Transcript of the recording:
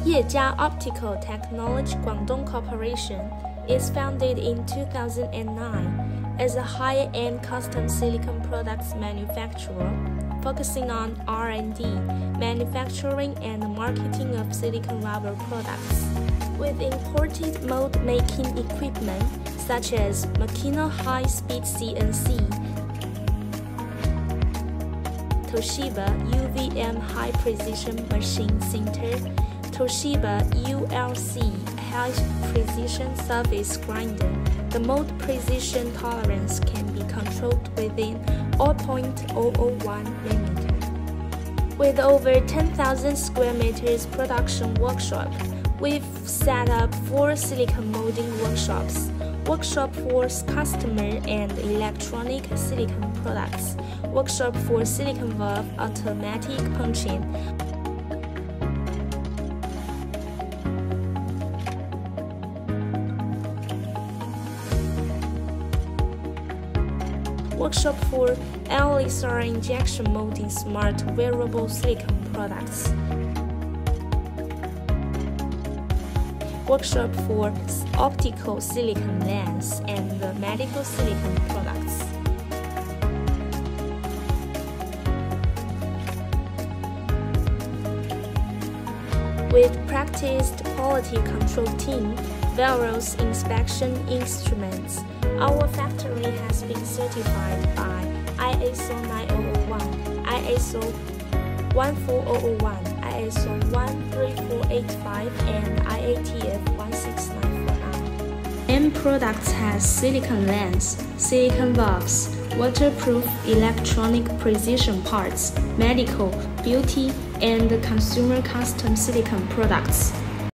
Yejia Optical Technology Guangdong Corporation is founded in 2009 as a high-end custom silicon products manufacturer, focusing on R&D, manufacturing and marketing of silicone valve products, with imported mold-making equipment such as Makina high-speed CNC, Toshiba UVM high-precision machine center, Toshiba ULC high-precision surface grinder. The mold precision tolerance can be controlled within 0.001 mm. With over 10,000 square meters production workshop, we've set up 4 silicon molding workshops, workshop for customer and electronic silicon products, workshop for silicone valve automatic punching, workshop for laser injection molding smart wearable silicone products, workshop for optical silicon lens and medical silicon products. With practiced quality control team, various inspection instruments, our factory has been certified by ISO9001, ISO14001, ISO13485 and IATF16949. M products has silicone lens, silicone valves, waterproof electronic precision parts, medical, beauty, and consumer custom silicone products.